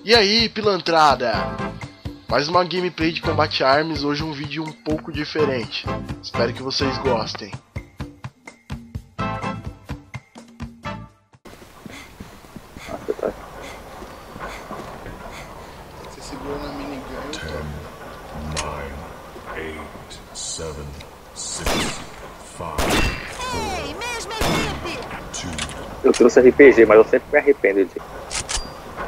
E aí, pilantrada? Mais uma gameplay de Combat Arms, hoje um vídeo um pouco diferente. Espero que vocês gostem. Você segura na minigun. 10, 9, 8, 7, 6, 5, Ei, mesma equipe! 2, Eu trouxe RPG, mas eu sempre me arrependo de.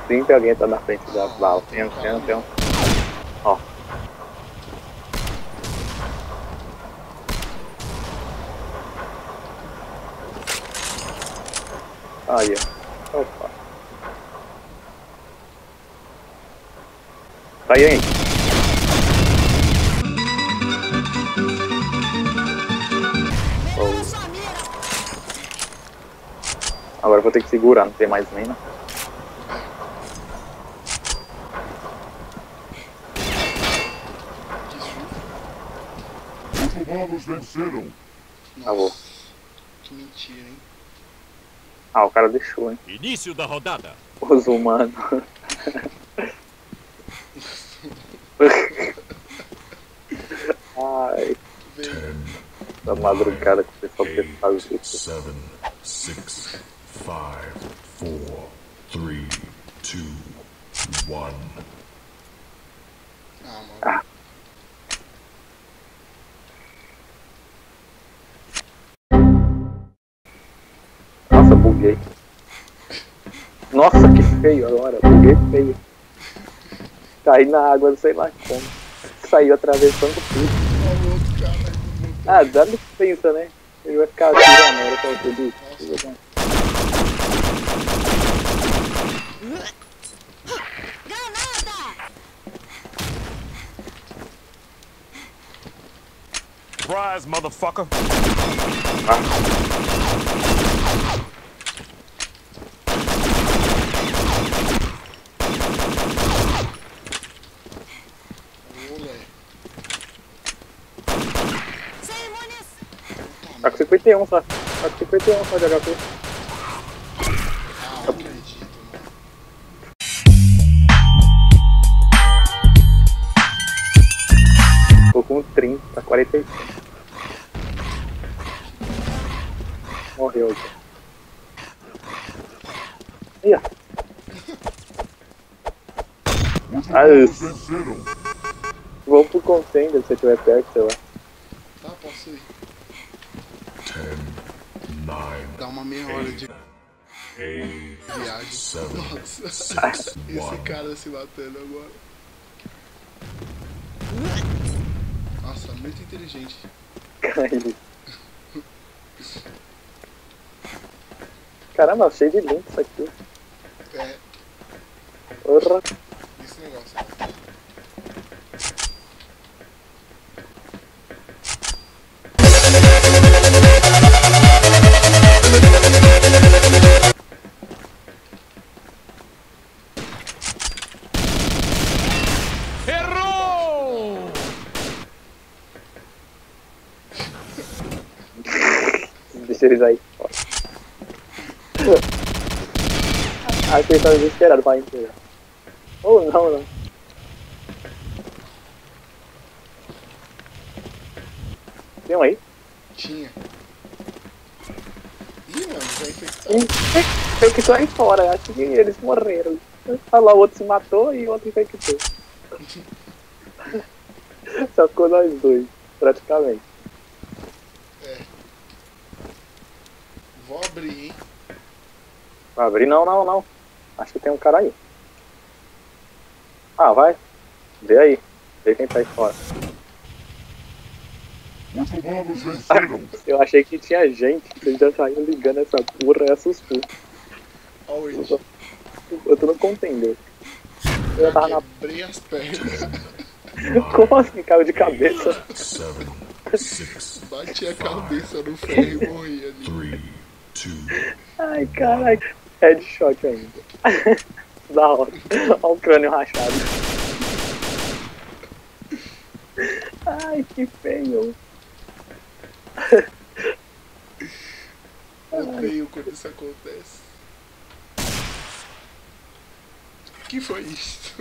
Sempre alguém tá na frente da bala. Tem um. Ó. Aí, ó. Opa. Sai aí. Melhora sua mira! Agora eu vou ter que segurar, não tem mais mina. Que susto. os humanos venceram. Ah, vou. Que mentira, hein? Ah, o cara deixou, hein. Início da rodada. Os humanos. Ai, 10, da madrugada que o pessoal 8, quer fazer isso. 7, 6, 5, 4, 3, 2, 1. Ah, mano. Ah. Nossa, buguei. Nossa, que feio agora. Buguei feio. Caí na água, não sei lá como. Saiu atravessando tudo. Olha o outro cara. Ah, dá licença, né? Ele vai ficar atirando, era pra tudo. Granada! Surprise, motherfucker. Moleque. Sem munição! Tá com 51 só. Tá com 51 só de HP. Ah, não acredito, mano. Tô com 30, 45. Morreu aqui. Ih, ó. Os Ah, humanos venceram. Vamos pro contender se você estiver perto, sei lá. Tá, posso ir. 10, 9, Dá uma meia hora de 8, viagem. 7, Nossa. 6, Esse 1. cara se matando agora. Nossa, muito inteligente. Caiu. Caramba, cheio de link isso aqui. É, Porra. esse negócio. Né? Errou! Deixa eles aí. Acho que eles estão desesperados pra entregar. Ou não. Tem um aí? Tinha. Ih, mano, já infectado. Infectou aí fora, acho que eles morreram. Olha lá, o outro se matou e o outro infectou. Só ficou nós dois, praticamente. É. Vou abrir, hein? Vai abrir? Não. Acho que tem um cara aí. Ah, vai. Vê aí. Vê quem tá aí fora. Os humanos venceram. Eu achei que tinha gente. Você já saiu ligando essa porra e assustou. Olha o Eu tô no contender. Eu tava na... quebrei as pernas. Como assim? Caiu de cabeça. 7, 6, Bati a cabeça no ferro e morri ali. 3, 2, Ai, caralho. Headshot ainda. Da hora. Olha o crânio rachado. Ai, que feio. Odeio quando isso acontece. Que foi isso?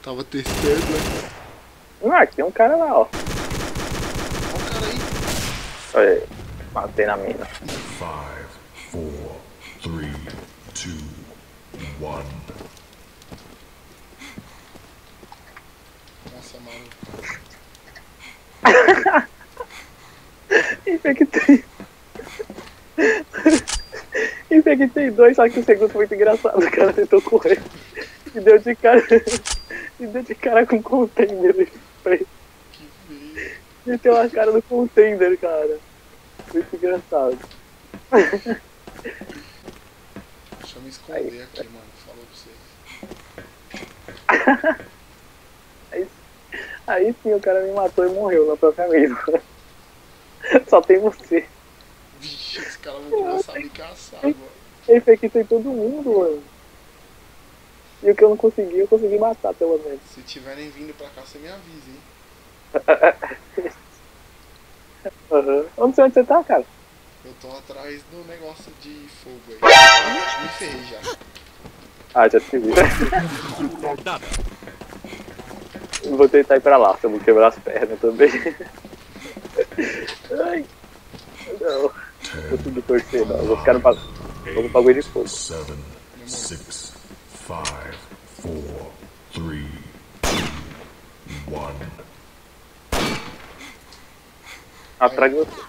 Tava testando, né? Ah, tem um cara lá, ó. Olha o cara aí. Olha aí. Matei na mina. 5, 4, 3, 2, 1. Nossa, mano. Infectei. Infectei dois, só que o segundo foi muito engraçado. O cara tentou correr e deu de cara. E deu de cara com o container. Que feio. Meteu a cara no container, cara. Muito engraçado. Deixa eu me esconder aqui, mano. Falou pra vocês. Aí sim o cara me matou e morreu na própria mesa. Só tem você. Vixe, esse cara vai começar a me caçar agora. Eu infectei todo mundo, mano. E o que eu não consegui, eu consegui matar pelo menos. Se tiverem vindo pra cá, você me avisa, hein? Uhum. Eu não sei onde você tá, cara. Eu tô atrás do negócio de fogo aí. Me ferrei já. Ah, já te vi. Rodada. Vou tentar ir pra lá, se eu vou quebrar as pernas também. Ai. Não. Não consegui torcer, não. Eu vou ficar no bagulho de fogo. 7, 6, 5, 4, 3, 2, 1. Atrás de você.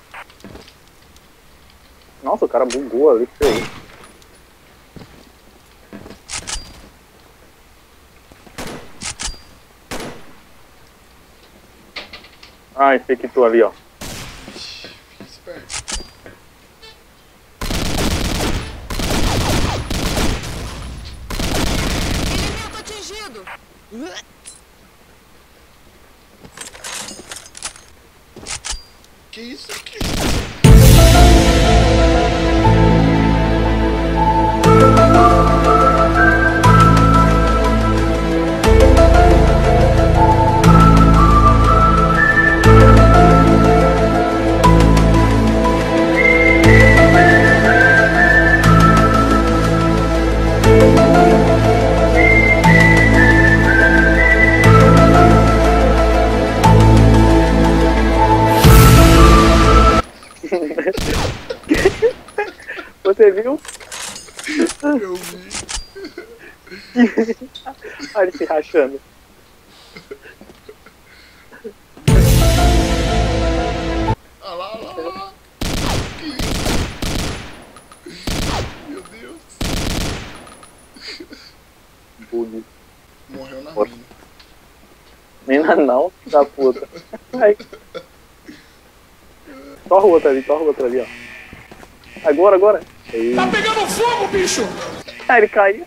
Nossa, o cara bugou ali, feio. Ah, infectou ali, ó. Vixe, fique esperto. Inimigo atingido. Que isso? Que Você viu? eu vi. Olha ele se rachando. Olha lá, olha lá, olha lá. Que isso? Meu Deus. Bug. Morreu na Bora. mina. Mina não, da puta. Ai. Torra o outro ali, ó. Agora. Aí. Tá pegando fogo, bicho! Aí ele caiu.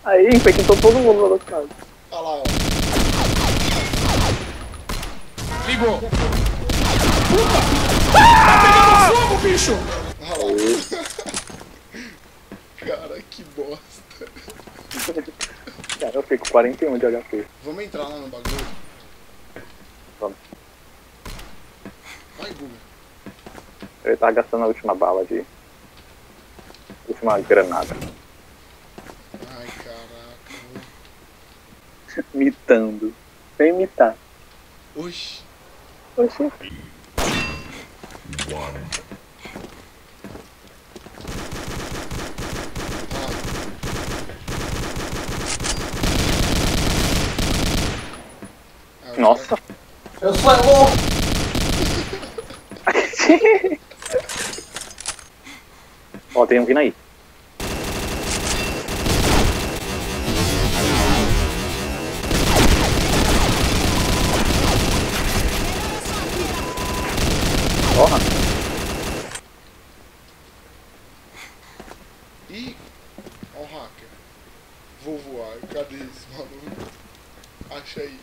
Aí infectou todo mundo lá do outro lado. Olha lá, ó. Ligou. Puta! Tá pegando fogo, bicho! Olha lá. Cara, que bosta. Cara, eu fico 41 de HP. Vamos entrar lá no bagulho? Vamos. Vai, Guga. Ele tava gastando a última bala de. Última granada. Ai, caraca. Imitando. Sem imitar. Oxi. Oxi. 1. Ah, Nossa. Eu sou louco! Ó, tem um vindo aí. Porra. Ih, ó o hacker. Vou voar. Cadê esse maluco? Acha aí.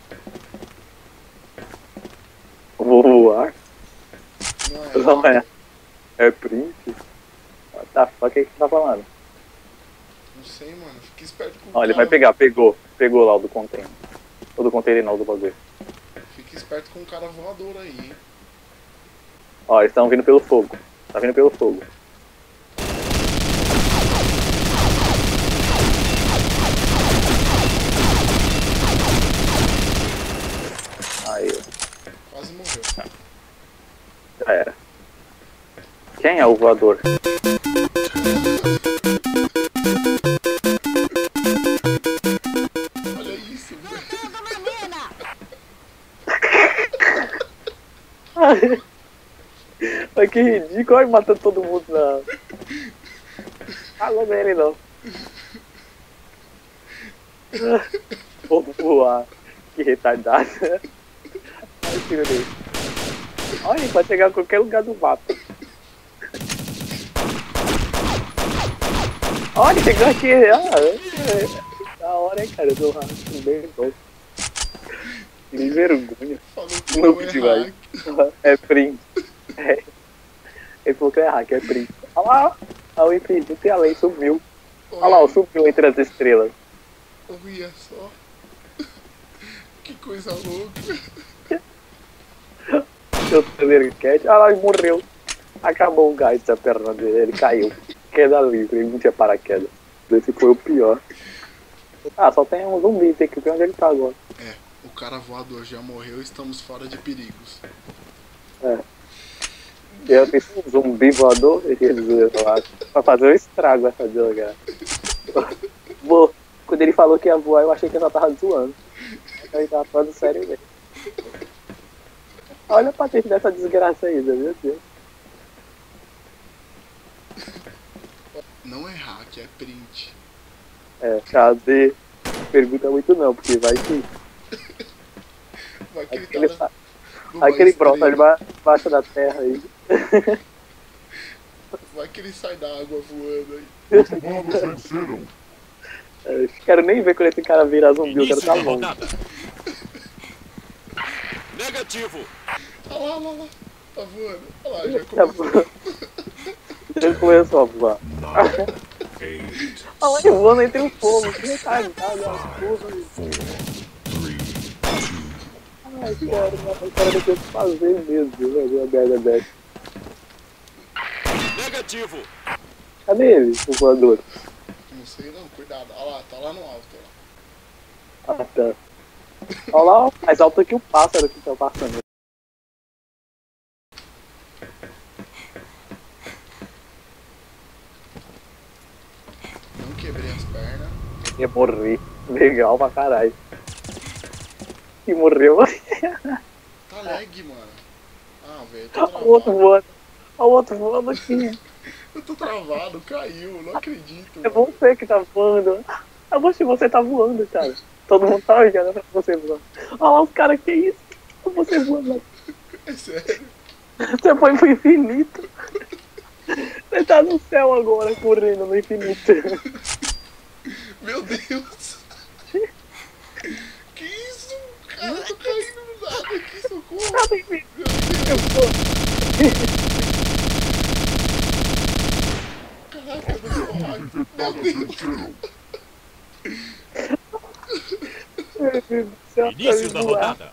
Vou voar. Não é? Não é. É Prince? What the fuck, o que você tá falando? Não sei, mano. Fica esperto com o Ó, ele cara. vai pegar, pegou lá o do container. O do container não, o do bagulho. Fica esperto com o cara voador aí, hein? Ó, eles estão vindo pelo fogo. Tá vindo pelo fogo. Quem é o voador? Olha isso, velho. Mas que ridículo, olha matando todo mundo na. Fala dele não. Vou voar. Que retardado. Olha o tiro dele. Olha, pode chegar a qualquer lugar do mapa. Olha, chegou aqui. Da hora, hein, cara. Eu tô rápido, bem louco. Que vergonha. Falou que Não, não é demais. hack. É print. É. Ele falou que é hack, é print. Olha lá, o infinito e além sumiu. Olha lá, sumiu entre as estrelas. Olha só. Que coisa louca. Seu Thundercat. Olha lá, ele morreu. Acabou o gás da perna dele, ele caiu. Queda livre, ele não tinha paraquedas. Esse foi o pior. Ah, só tem um zumbi, tem que ver onde ele tá agora. É, o cara voador já morreu, estamos fora de perigos. É. Eu fiz um zumbi voador e eles lá pra fazer um estrago essa jogar. Quando ele falou que ia voar, eu achei que ele só tava zoando. Ele tava falando sério mesmo. Olha a patente dessa desgraça aí, meu Deus. Não é hack, é print. É, cadê? Pergunta muito não, porque vai que. Vai que ele Aquele, tá vai que ele brota debaixo da terra aí. Vai que ele sai da água voando aí. Vamos venceram. Eu quero nem ver quando esse cara virar zumbi, eu quero Início tá da longe. rodada. Negativo. Olha lá, olha lá. Tá voando. Olha lá, já Tá começou. bom. Ele começou a voar. 9, 8, Olha ele voando entre o fogo, que retardado, as porra. 4, 3, Ai, cara, o cara não tem o que fazer mesmo, velho, uma merda dessa. Negativo. Cadê ele, o voador? Não sei não, cuidado. Olha lá, tá lá no alto. Ó. Ah, tá. Olha lá, mais alto que o pássaro que tá passando. Não quebrei as pernas. Ia morrer. Legal pra caralho. E morreu. Tá lag, mano. Ah, velho, tô Olha o outro travado. voando. Olha o outro voando aqui. Eu tô travado, caiu, não acredito. É mano. você que tá voando. Ah, você tá voando, cara. Todo mundo tá olhando pra você voando. Olha lá os caras, que isso? Você voando. É sério. Você foi pro infinito. Você tá no céu agora, correndo no infinito. Meu Deus. Que isso? Cara, eu tô caindo no nada aqui, socorro. Tá no infinito. Meu Deus. Caraca, eu não sou hack. Meu Deus. Meu Deus do céu, Início tá da voando. rodada.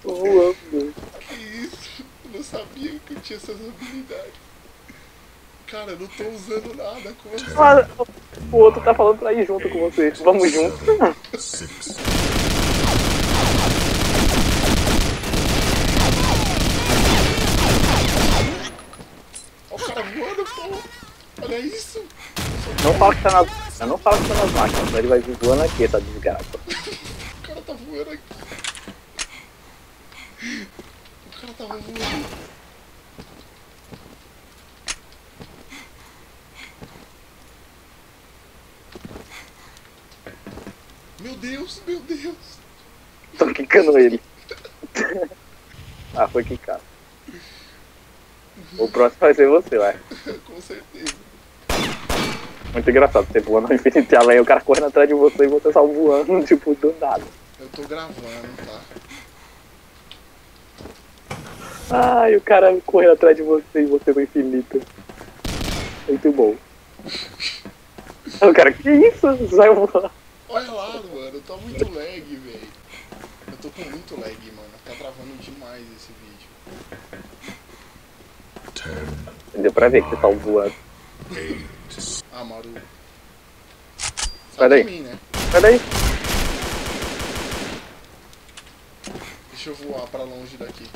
Tô voando. Que isso? Eu não sabia que eu tinha essas habilidades. Cara, eu não tô usando nada. Como assim? Ah, o outro tá falando pra ir junto com você. Vamos junto. 6, Olha o cara voando, pô. Olha isso. Não fala que tá nas. Eu não falo que tá nas máquinas, ele vai vir voando aqui, essa desgraça. O cara tá voando aqui. O cara tava voando. Meu Deus, meu Deus. Tô quicando ele. Ah, foi quicar. O próximo vai ser você, vai. Com certeza. Muito engraçado, você voando no infinito e além, o cara correndo atrás de você e você só voando, tipo, do nada. Eu tô gravando, tá? Ai, o cara correndo atrás de você e você no infinito. Muito bom. O cara, que isso? Você vai voar. Olha lá, mano. Tá muito lag, velho. Eu tô com muito lag, mano. Tá travando demais esse vídeo. 10, Deu pra ver que você tá voando. 8, Ah, Maru. Sai daí. de mim, né? Sai daí. Deixa eu voar pra longe daqui.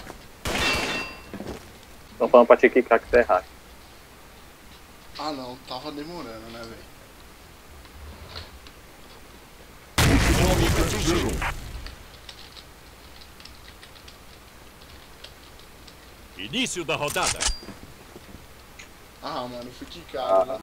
Estão falando pra te quicar que você é hack. Ah não, tava demorando, né, velho? Inimigo atingido. Início da rodada. Ah, mano, fui quicado, né?